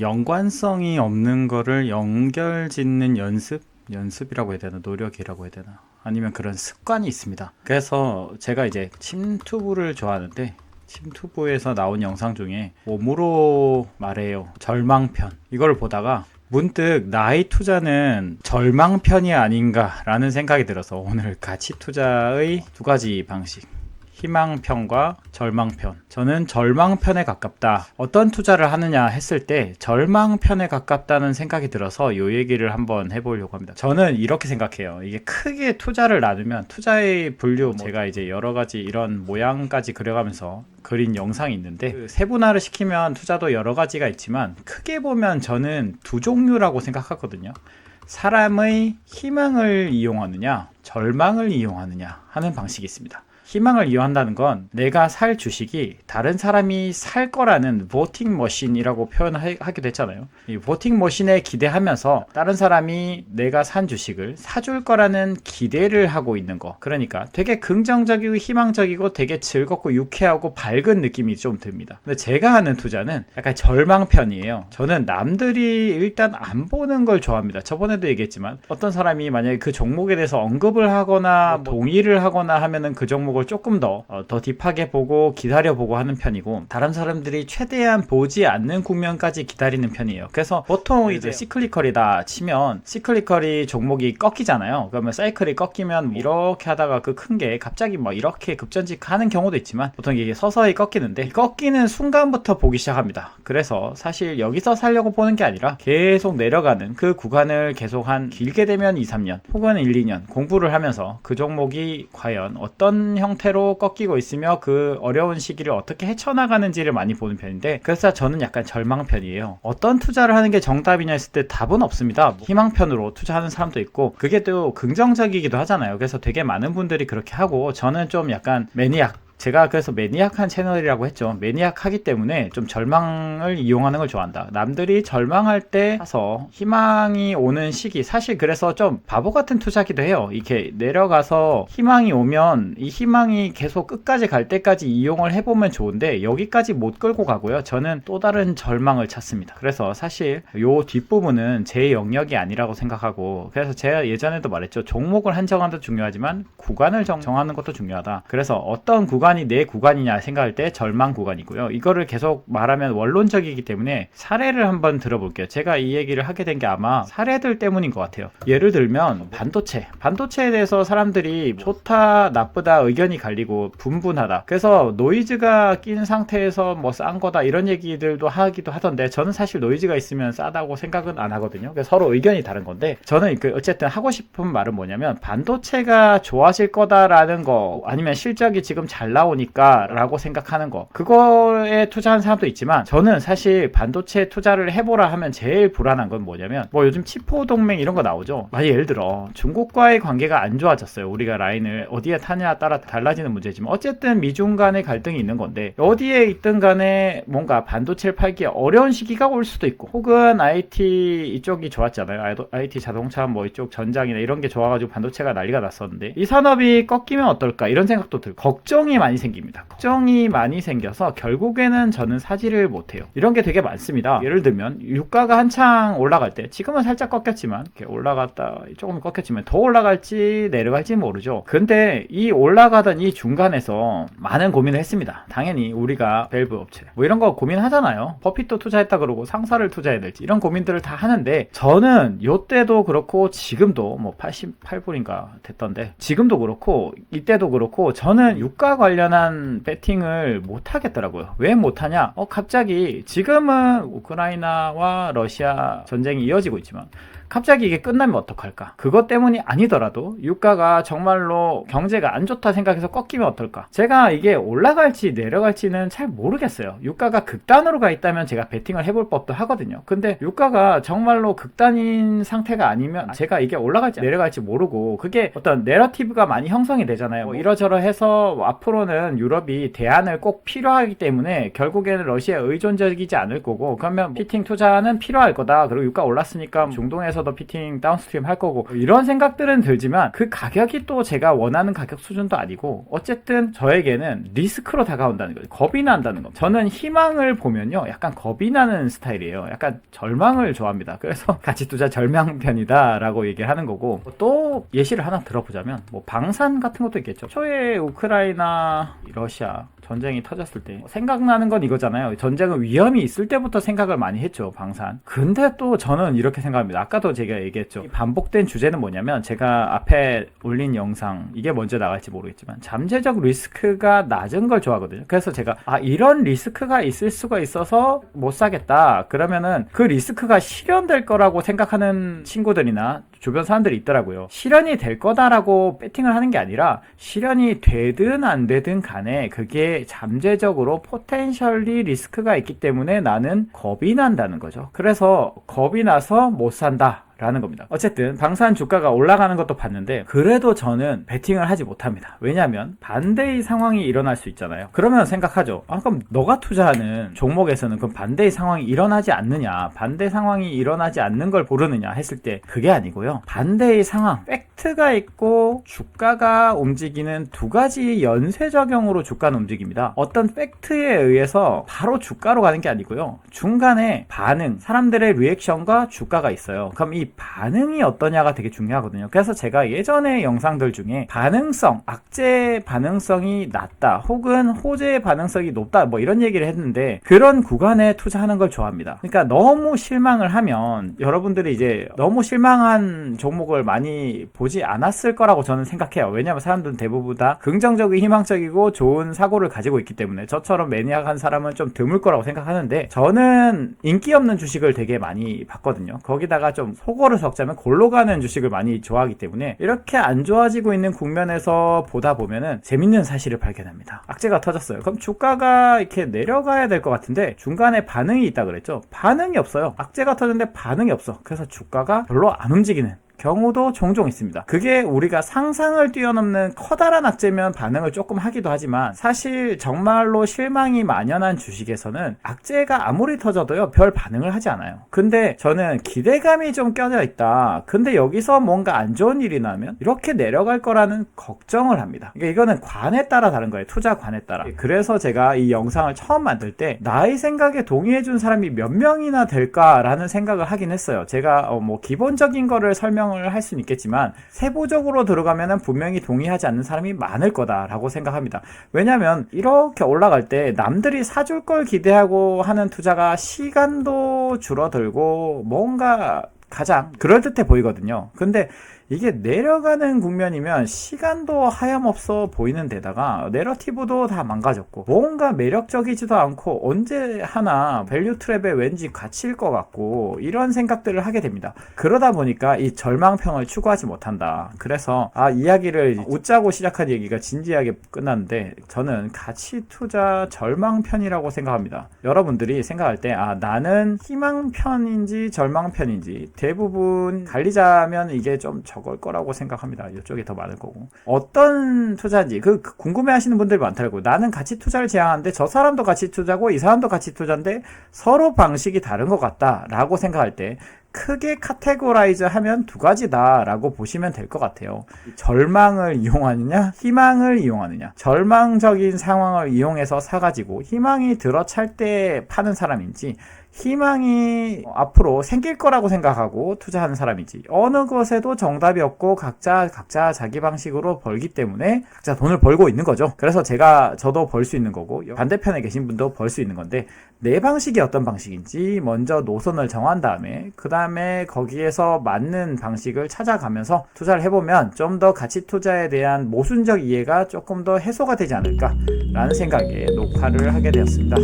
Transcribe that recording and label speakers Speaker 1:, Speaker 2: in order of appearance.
Speaker 1: 연관성이 없는 거를 연결 짓는 연습이라고 해야 되나, 노력이라고 해야 되나, 아니면 그런 습관이 있습니다. 그래서 제가 이제 침투부를 좋아하는데, 침투부에서 나온 영상 중에 몸으로 말해요, 절망편, 이걸 보다가 문득 나의 투자는 절망편이 아닌가라는 생각이 들어서 오늘 가치 투자의 두 가지 방식, 희망편과 절망편. 저는 절망편에 가깝다. 어떤 투자를 하느냐 했을 때 절망편에 가깝다는 생각이 들어서 이 얘기를 한번 해보려고 합니다. 저는 이렇게 생각해요. 이게 크게 투자를 나누면 투자의 분류, 제가 이제 여러 가지 이런 모양까지 그려가면서 그린 영상이 있는데, 그 세분화를 시키면 투자도 여러 가지가 있지만 크게 보면 저는 두 종류라고 생각하거든요. 사람의 희망을 이용하느냐, 절망을 이용하느냐 하는 방식이 있습니다. 희망을 이용한다는 건 내가 살 주식이 다른 사람이 살 거라는 보팅 머신이라고 표현하기도 했잖아요. 이 보팅 머신에 기대하면서 다른 사람이 내가 산 주식을 사줄 거라는 기대를 하고 있는 거. 그러니까 되게 긍정적이고 희망적이고 되게 즐겁고 유쾌하고 밝은 느낌이 좀 듭니다. 근데 제가 하는 투자는 약간 절망편이에요. 저는 남들이 일단 안 보는 걸 좋아합니다. 저번에도 얘기했지만 어떤 사람이 만약에 그 종목에 대해서 언급을 하거나 동의를 하거나 하면은 그 종목 조금 더 딥하게 보고 기다려보고 하는 편이고, 다른 사람들이 최대한 보지 않는 국면까지 기다리는 편이에요. 그래서 보통 이제 시클리컬이다 치면 시클리컬이 종목이 꺾이잖아요. 그러면 사이클이 꺾이면 이렇게 하다가 그 큰 게 갑자기 막 이렇게 급전직 하는 경우도 있지만 보통 이게 서서히 꺾이는데, 꺾이는 순간부터 보기 시작합니다. 그래서 사실 여기서 살려고 보는 게 아니라 계속 내려가는 그 구간을 계속 한 길게 되면 2, 3년 혹은 1, 2년 공부를 하면서 그 종목이 과연 어떤 형태로 꺾이고 있으며 그 어려운 시기를 어떻게 헤쳐나가는지를 많이 보는 편인데, 그래서 저는 약간 절망편이에요. 어떤 투자를 하는 게 정답이냐 했을 때 답은 없습니다. 희망편으로 투자하는 사람도 있고 그게 또 긍정적이기도 하잖아요. 그래서 되게 많은 분들이 그렇게 하고, 저는 좀 약간 매니악, 제가 그래서 매니악한 채널이라고 했죠. 매니악하기 때문에 좀 절망을 이용하는 걸 좋아한다. 남들이 절망할 때 가서 희망이 오는 시기, 사실 그래서 좀 바보 같은 투자기도 해요. 이렇게 내려가서 희망이 오면 이 희망이 계속 끝까지 갈 때까지 이용을 해보면 좋은데 여기까지 못 끌고 가고요. 저는 또 다른 절망을 찾습니다. 그래서 사실 요 뒷부분은 제 영역이 아니라고 생각하고, 그래서 제가 예전에도 말했죠. 종목을 한정하는 것도 중요하지만 구간을 정하는 것도 중요하다. 그래서 어떤 구간이 내 구간이냐 생각할 때 절망 구간이고요. 이거를 계속 말하면 원론적이기 때문에 사례를 한번 들어볼게요. 제가 이 얘기를 하게 된 게 아마 사례들 때문인 것 같아요. 예를 들면 반도체에 대해서 사람들이 좋다 나쁘다 의견이 갈리고 분분하다. 그래서 노이즈가 낀 상태에서 뭐 싼 거다 이런 얘기들도 하기도 하던데, 저는 사실 노이즈가 있으면 싸다고 생각은 안 하거든요. 그래서 서로 의견이 다른 건데, 저는 어쨌든 하고 싶은 말은 뭐냐면, 반도체가 좋아질 거다라는 거, 아니면 실적이 지금 잘 나오니까 라고 생각하는 거, 그거에 투자하는 사람도 있지만, 저는 사실 반도체 투자를 해보라 하면 제일 불안한 건 뭐냐면, 뭐 요즘 치포 동맹 이런 거 나오죠. 예를 들어 중국과의 관계가 안 좋아졌어요. 우리가 라인을 어디에 타냐에 따라 달라지는 문제지만 어쨌든 미중 간의 갈등이 있는 건데, 어디에 있든 간에 뭔가 반도체를 팔기 어려운 시기가 올 수도 있고, 혹은 IT 이쪽이 좋았잖아요. IT 자동차 뭐 이쪽 전장이나 이런 게 좋아가지고 반도체가 난리가 났었는데, 이 산업이 꺾이면 어떨까 이런 생각도 들고 걱정이 많이 생깁니다. 걱정이 많이 생겨서 결국에는 저는 사지를 못해요. 이런 게 되게 많습니다. 예를 들면 유가가 한창 올라갈 때, 지금은 살짝 꺾였지만, 이렇게 올라갔다 조금 꺾였지만 더 올라갈지 내려갈지 모르죠. 근데 이 올라가던 이 중간에서 많은 고민을 했습니다. 당연히 우리가 밸브 업체 뭐 이런 거 고민하잖아요. 버핏도 투자했다 그러고 상사를 투자해야 될지 이런 고민들을 다 하는데, 저는 요때도 그렇고 지금도 뭐 88불인가 됐던데 지금도 그렇고 이때도 그렇고 저는 유가 관련한 배팅을 못 하겠더라고요. 왜 못하냐? 갑자기 지금은 우크라이나와 러시아 전쟁이 이어지고 있지만 갑자기 이게 끝나면 어떡할까? 그것 때문이 아니더라도 유가가 정말로 경제가 안 좋다 생각해서 꺾이면 어떨까? 제가 이게 올라갈지 내려갈지는 잘 모르겠어요. 유가가 극단으로 가 있다면 제가 베팅을 해볼 법도 하거든요. 근데 유가가 정말로 극단인 상태가 아니면 제가 이게 올라갈지 내려갈지 모르고, 그게 어떤 내러티브가 많이 형성이 되잖아요. 뭐 이러저러해서 앞으로는 유럽이 대안을 꼭 필요하기 때문에 결국에는 러시아에 의존적이지 않을 거고, 그러면 피팅 투자는 필요할 거다. 그리고 유가 올랐으니까 중동에서 업체에서도 피팅 다운스트림 할 거고 이런 생각들은 들지만 그 가격이 또 제가 원하는 가격 수준도 아니고 어쨌든 저에게는 리스크로 다가온다는 거죠. 겁이 난다는 거. 저는 희망을 보면요 약간 겁이 나는 스타일이에요. 약간 절망을 좋아합니다. 그래서 가치투자 절망편이다 라고 얘기를 하는 거고, 또 예시를 하나 들어보자면 뭐 방산 같은 것도 있겠죠. 초에 우크라이나 러시아 전쟁이 터졌을 때 생각나는 건 이거잖아요. 전쟁은 위험이 있을 때부터 생각을 많이 했죠, 방산. 근데 또 저는 이렇게 생각합니다. 아까도 제가 얘기했죠. 반복된 주제는 뭐냐면, 제가 앞에 올린 영상 이게 먼저 나갈지 모르겠지만 잠재적 리스크가 낮은 걸 좋아하거든요. 그래서 제가 이런 리스크가 있을 수가 있어서 못 사겠다 그러면은 그 리스크가 실현될 거라고 생각하는 친구들이나 주변 사람들이 있더라고요. 실현이 될 거다라고 배팅을 하는 게 아니라 실현이 되든 안 되든 간에 그게 잠재적으로 포텐셜리 리스크가 있기 때문에 나는 겁이 난다는 거죠. 그래서 겁이 나서 못 산다 라는 겁니다. 어쨌든 방산 주가가 올라가는 것도 봤는데 그래도 저는 베팅을 하지 못합니다. 왜냐하면 반대의 상황이 일어날 수 있잖아요. 그러면 생각하죠. 그럼 너가 투자하는 종목에서는 그럼 반대의 상황이 일어나지 않느냐, 반대 상황이 일어나지 않는 걸 고르느냐 했을 때 그게 아니고요. 반대의 상황, 팩트가 있고 주가가 움직이는 두 가지 연쇄 적용으로 주가는 움직입니다. 어떤 팩트에 의해서 바로 주가로 가는 게 아니고요. 중간에 반응, 사람들의 리액션과 주가가 있어요. 그럼 이 반응이 어떠냐가 되게 중요하거든요. 그래서 제가 예전에 영상들 중에 반응성, 악재 반응성이 낮다 혹은 호재 반응성이 높다 뭐 이런 얘기를 했는데, 그런 구간에 투자하는 걸 좋아합니다. 그러니까 너무 실망을 하면 여러분들이 이제 너무 실망한 종목을 많이 보지 않았을 거라고 저는 생각해요. 왜냐하면 사람들은 대부분 다 긍정적이고 희망적이고 좋은 사고를 가지고 있기 때문에 저처럼 매니악한 사람은 좀 드물 거라고 생각하는데, 저는 인기 없는 주식을 되게 많이 봤거든요. 거기다가 좀 속어를 섞자면 골로 가는 주식을 많이 좋아하기 때문에 이렇게 안 좋아지고 있는 국면에서 보다 보면은 재밌는 사실을 발견합니다. 악재가 터졌어요. 그럼 주가가 이렇게 내려가야 될 것 같은데 중간에 반응이 있다 그랬죠. 반응이 없어요. 악재가 터졌는데 반응이 없어. 그래서 주가가 별로 안 움직이는 경우도 종종 있습니다. 그게 우리가 상상을 뛰어넘는 커다란 악재면 반응을 조금 하기도 하지만, 사실 정말로 실망이 만연한 주식에서는 악재가 아무리 터져도요 별 반응을 하지 않아요. 근데 저는 기대감이 좀 껴져 있다, 근데 여기서 뭔가 안 좋은 일이 나면 이렇게 내려갈 거라는 걱정을 합니다. 그러니까 이거는 관에 따라 다른 거예요. 투자 관에 따라. 그래서 제가 이 영상을 처음 만들 때 나의 생각에 동의해 준 사람이 몇 명이나 될까라는 생각을 하긴 했어요. 제가 뭐 기본적인 거를 설명을 할 수는 있겠지만 세부적으로 들어가면은 분명히 동의하지 않는 사람이 많을 거다라고 생각합니다. 왜냐면 이렇게 올라갈 때 남들이 사줄 걸 기대하고 하는 투자가 시간도 줄어들고 뭔가 가장 그럴듯해 보이거든요. 근데 이게 내려가는 국면이면 시간도 하염없어 보이는 데다가 내러티브도 다 망가졌고 뭔가 매력적이지도 않고 언제 하나 밸류 트랩에 왠지 갇힐 것 같고 이런 생각들을 하게 됩니다. 그러다 보니까 이 절망평을 추구하지 못한다. 그래서 이야기를 웃자고 시작한 얘기가 진지하게 끝났는데, 저는 가치 투자 절망편이라고 생각합니다. 여러분들이 생각할 때 나는 희망편인지 절망편인지 대부분 갈리자면 이게 좀 적을 거라고 생각합니다. 이쪽이 더 많을 거고. 어떤 투자인지 궁금해 하시는 분들이 많더라고요. 나는 가치 투자를 지향하는데 저 사람도 가치 투자고 이 사람도 가치 투자인데 서로 방식이 다른 것 같다 라고 생각할 때 크게 카테고라이즈 하면 두 가지다 라고 보시면 될 것 같아요. 절망을 이용하느냐 희망을 이용하느냐. 절망적인 상황을 이용해서 사가지고 희망이 들어찰 때 파는 사람인지, 희망이 앞으로 생길 거라고 생각하고 투자하는 사람이지, 어느 것에도 정답이 없고 각자 자기 방식으로 벌기 때문에 각자 돈을 벌고 있는 거죠. 그래서 저도 벌 수 있는 거고 반대편에 계신 분도 벌 수 있는 건데, 내 방식이 어떤 방식인지 먼저 노선을 정한 다음에 그 다음에 거기에서 맞는 방식을 찾아가면서 투자를 해보면 좀 더 가치 투자에 대한 모순적 이해가 조금 더 해소가 되지 않을까 라는 생각에 녹화를 하게 되었습니다.